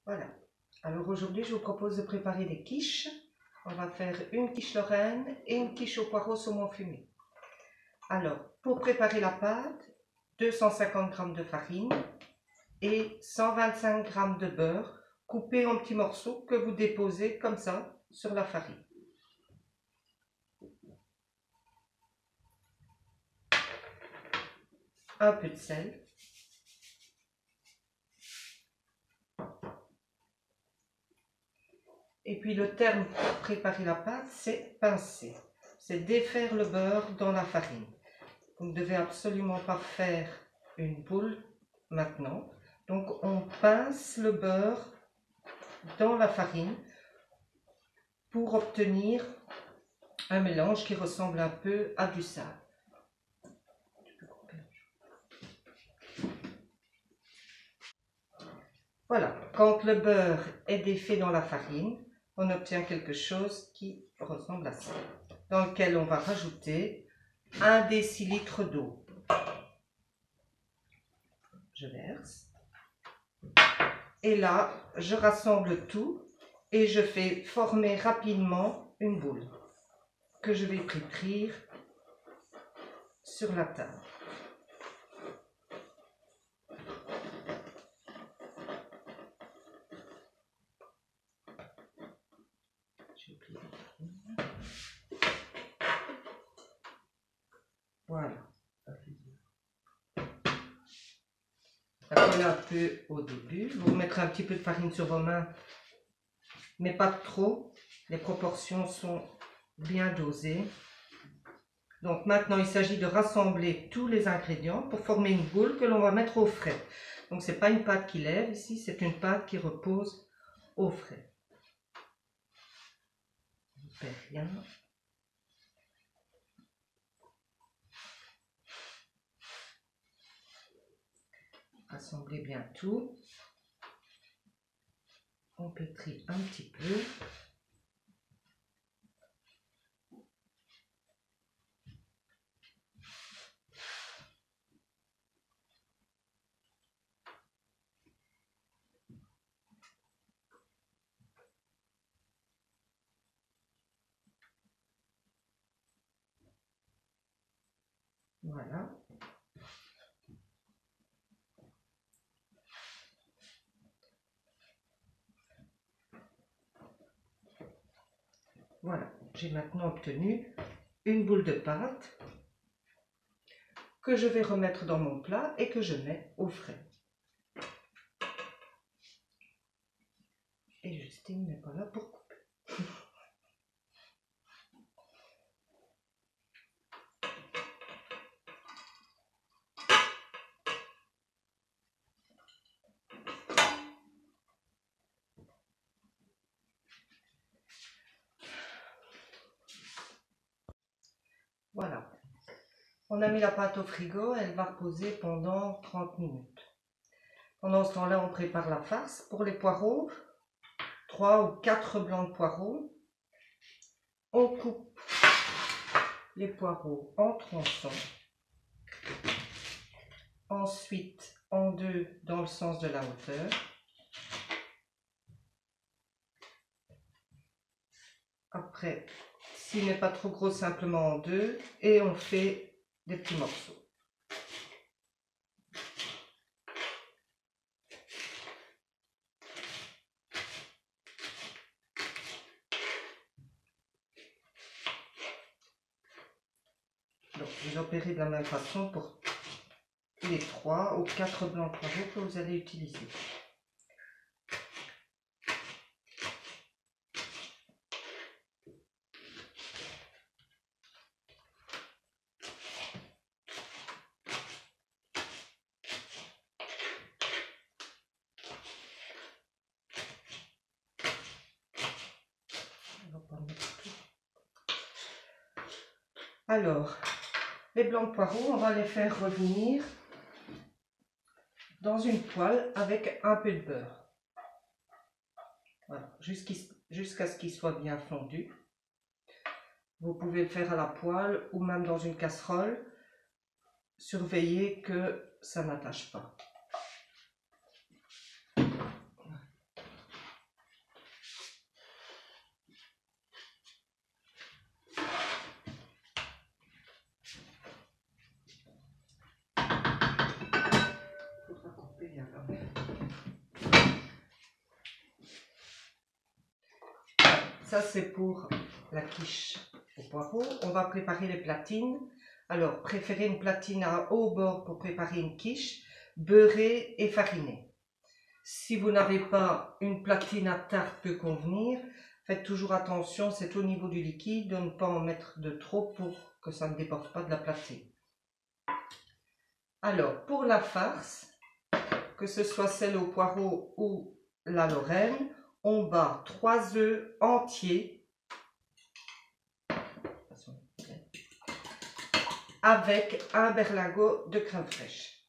Voilà. Alors aujourd'hui, je vous propose de préparer des quiches. On va faire une quiche lorraine et une quiche au poireau saumon fumé. Alors, pour préparer la pâte, 250 g de farine et 125 g de beurre coupé en petits morceaux que vous déposez comme ça sur la farine. Un peu de sel. Et puis le terme pour préparer la pâte, c'est pincer. C'est défaire le beurre dans la farine. Vous ne devez absolument pas faire une boule maintenant. Donc on pince le beurre dans la farine pour obtenir un mélange qui ressemble un peu à du sable. Voilà, quand le beurre est défait dans la farine, on obtient quelque chose qui ressemble à ça, dans lequel on va rajouter 1 décilitre d'eau. Je verse. Et là, je rassemble tout et je fais former rapidement une boule que je vais pétrir sur la table. Voilà. Ça colle un peu au début. Vous mettrez un petit peu de farine sur vos mains, mais pas trop. Les proportions sont bien dosées. Donc maintenant, il s'agit de rassembler tous les ingrédients pour former une boule que l'on va mettre au frais. Donc ce n'est pas une pâte qui lève ici, c'est une pâte qui repose au frais. Je ne perds rien. Rassemblez bien tout. On pétrit un petit peu. Voilà. Voilà, j'ai maintenant obtenu une boule de pâte que je vais remettre dans mon plat et que je mets au frais. Et Justine n'est pas là pour couper. Voilà. On a mis la pâte au frigo, elle va reposer pendant 30 minutes. Pendant ce temps-là, on prépare la farce. Pour les poireaux, 3 ou 4 blancs de poireaux. On coupe les poireaux en tronçons. Ensuite, en deux dans le sens de la hauteur. Après, s'il n'est pas trop gros, simplement en deux. Et on fait des petits morceaux. Donc, vous opérez de la même façon pour les 3 ou 4 blancs de poireaux que vous allez utiliser. Alors, les blancs de poireaux, on va les faire revenir dans une poêle avec un peu de beurre. Voilà, jusqu'à ce qu'ils soient bien fondus. Vous pouvez le faire à la poêle ou même dans une casserole. Surveillez que ça n'attache pas. Ça, c'est pour la quiche au poireau. On va préparer les platines. Alors, préférez une platine à haut bord pour préparer une quiche, beurrée et farinée. Si vous n'avez pas une platine à tarte peut convenir, faites toujours attention, c'est au niveau du liquide, de ne pas en mettre de trop pour que ça ne déborde pas de la platine. Alors, pour la farce, que ce soit celle au poireau ou la Lorraine, on bat 3 œufs entiers avec un berlingot de crème fraîche.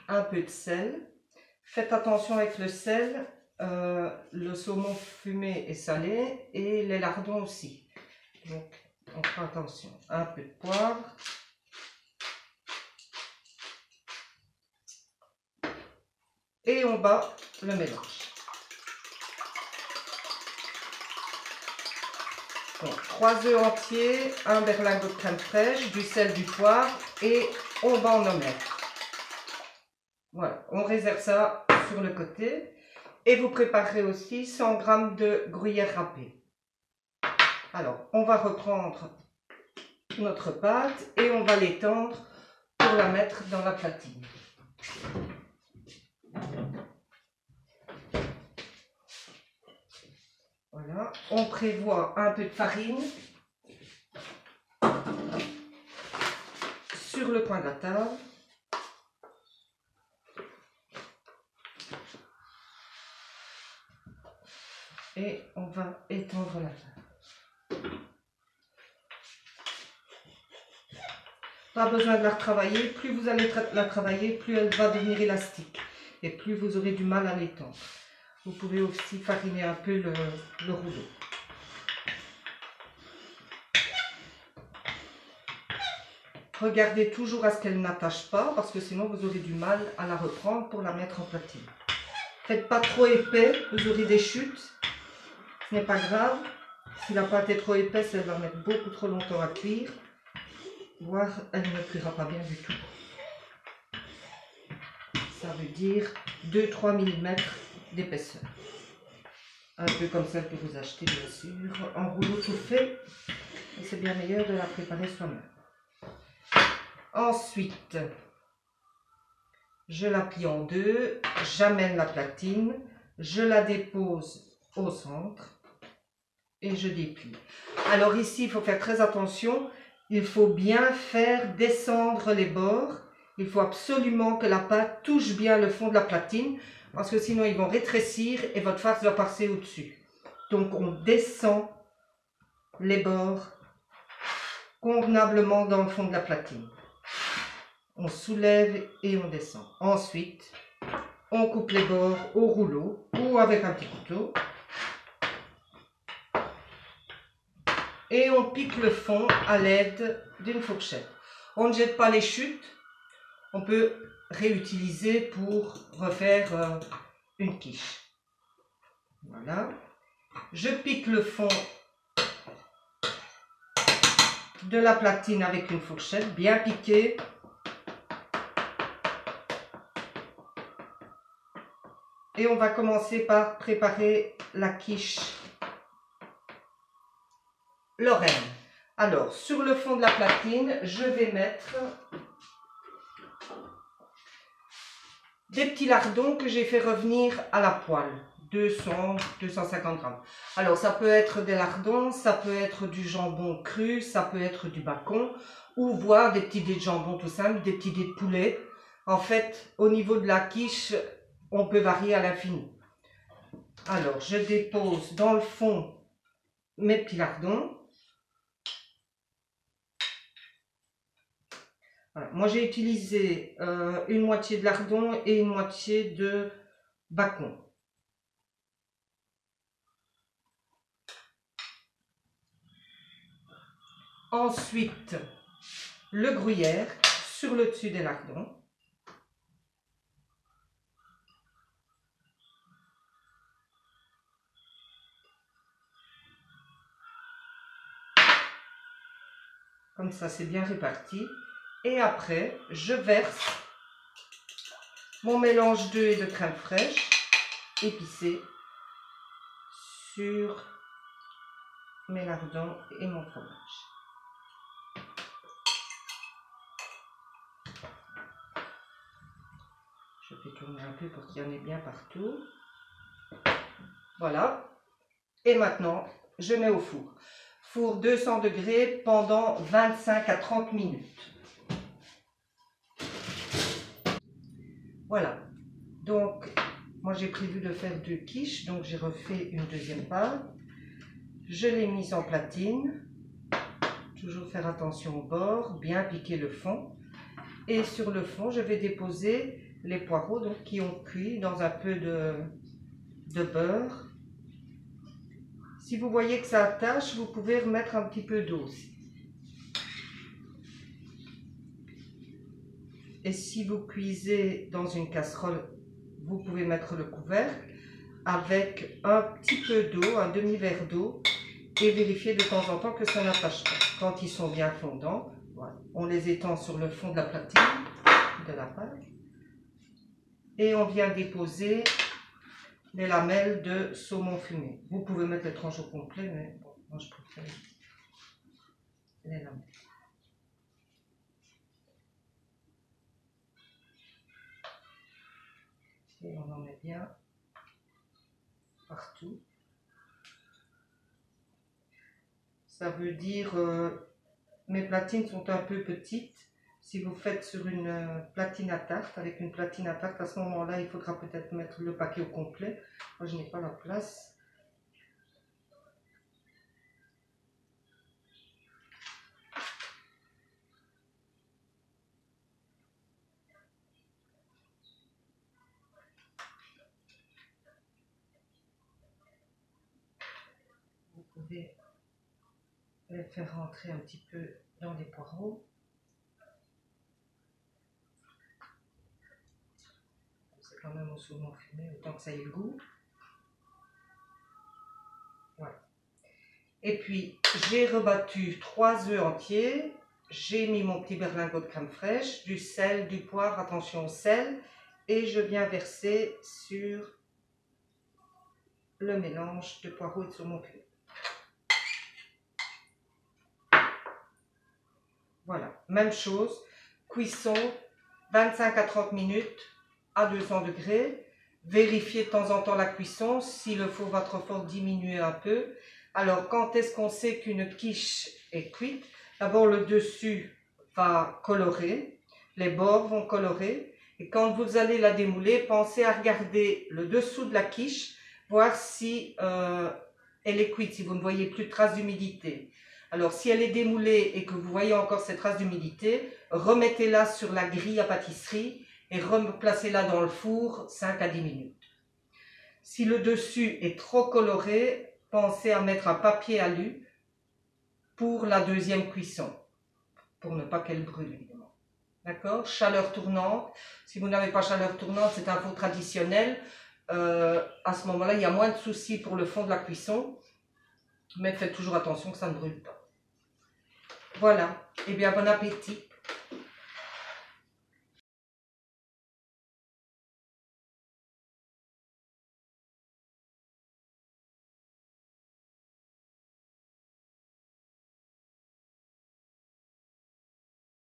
Un peu de sel. Faites attention avec le sel, le saumon fumé et salé et les lardons aussi. Donc, on fera attention. Un peu de poivre. Et on bat le mélange. Donc, 3 œufs entiers, un berlingot de crème fraîche, du sel, du poivre et on bat en omelette. Voilà, on réserve ça sur le côté. Et vous préparerez aussi 100 g de gruyère râpée. Alors, on va reprendre notre pâte et on va l'étendre pour la mettre dans la platine. Voilà, on prévoit un peu de farine sur le coin de la table. Et on va étendre la table. Pas besoin de la retravailler. Plus vous allez la travailler, plus elle va devenir élastique. Et plus vous aurez du mal à l'étendre. Vous pouvez aussi fariner un peu le rouleau. Regardez toujours à ce qu'elle n'attache pas, parce que sinon vous aurez du mal à la reprendre pour la mettre en platine. Faites pas trop épais, vous aurez des chutes. Ce n'est pas grave. Si la pâte est trop épaisse, elle va mettre beaucoup trop longtemps à cuire. Voire elle ne cuira pas bien du tout. Ça veut dire 2-3 mm d'épaisseur. Un peu comme celle que vous achetez bien sûr, en rouleau tout fait. Et c'est bien meilleur de la préparer soi-même. Ensuite, je la plie en deux, j'amène la platine, je la dépose au centre et je déplie. Alors ici, il faut faire très attention, il faut bien faire descendre les bords. Il faut absolument que la pâte touche bien le fond de la platine parce que sinon ils vont rétrécir et votre farce va passer au-dessus. Donc on descend les bords convenablement dans le fond de la platine. On soulève et on descend. Ensuite, on coupe les bords au rouleau ou avec un petit couteau. Et on pique le fond à l'aide d'une fourchette. On ne jette pas les chutes. On peut réutiliser pour refaire une quiche. Voilà. Je pique le fond de la platine avec une fourchette bien piquée. Et on va commencer par préparer la quiche Lorraine. Alors, sur le fond de la platine, je vais mettre des petits lardons que j'ai fait revenir à la poêle. 200-250 grammes. Alors, ça peut être des lardons, ça peut être du jambon cru, ça peut être du bacon, ou voire des petits dés de jambon tout simple, des petits dés de poulet. En fait, au niveau de la quiche, on peut varier à l'infini. Alors, je dépose dans le fond mes petits lardons. Voilà. Moi, j'ai utilisé une moitié de lardon et une moitié de bacon. Ensuite, le gruyère sur le dessus des lardons. Comme ça, c'est bien réparti. Et après, je verse mon mélange d'œufs et de crème fraîche épicée sur mes lardons et mon fromage. Je fais tourner un peu pour qu'il y en ait bien partout. Voilà. Et maintenant, je mets au four. Four 200 degrés pendant 25 à 30 minutes. Voilà. Donc, moi j'ai prévu de faire 2 quiches, donc j'ai refait une deuxième pâte. Je l'ai mise en platine. Toujours faire attention au bord, bien piquer le fond. Et sur le fond, je vais déposer les poireaux donc, qui ont cuit dans un peu de beurre. Si vous voyez que ça attache, vous pouvez remettre un petit peu d'eau aussi. Et si vous cuisez dans une casserole, vous pouvez mettre le couvercle avec un petit peu d'eau, un demi-verre d'eau, et vérifier de temps en temps que ça n'attache pas. Quand ils sont bien fondants, voilà. On les étend sur le fond de la platine, de la pâte, et on vient déposer les lamelles de saumon fumé. Vous pouvez mettre les tranches au complet, mais bon, moi je préfère les lamelles. Et on en met bien partout. Ça veut dire, mes platines sont un peu petites. Si vous faites sur une platine à tarte, avec une platine à tarte, à ce moment-là, il faudra peut-être mettre le paquet au complet. Moi, je n'ai pas la place. Vous pouvez les faire rentrer un petit peu dans les poireaux. C'est quand même au saumon fumé, autant que ça ait le goût. Voilà. Et puis, j'ai rebattu 3 œufs entiers. J'ai mis mon petit berlingot de crème fraîche, du sel, du poivre, attention au sel. Et je viens verser sur le mélange de poireaux et de saumon fumé. Voilà, même chose, cuisson 25 à 30 minutes à 200 degrés. Vérifiez de temps en temps la cuisson, si le four va trop fort, diminuez un peu. Alors, quand est-ce qu'on sait qu'une quiche est cuite? D'abord, le dessus va colorer, les bords vont colorer. Et quand vous allez la démouler, pensez à regarder le dessous de la quiche, voir si elle est cuite, si vous ne voyez plus de traces d'humidité. Alors, si elle est démoulée et que vous voyez encore ces traces d'humidité, remettez-la sur la grille à pâtisserie et replacez-la dans le four 5 à 10 minutes. Si le dessus est trop coloré, pensez à mettre un papier alu pour la deuxième cuisson, pour ne pas qu'elle brûle, évidemment. D'accord? Chaleur tournante. Si vous n'avez pas chaleur tournante, c'est un four traditionnel. À ce moment-là, il y a moins de soucis pour le fond de la cuisson, mais faites toujours attention que ça ne brûle pas. Voilà, et bien bon appétit.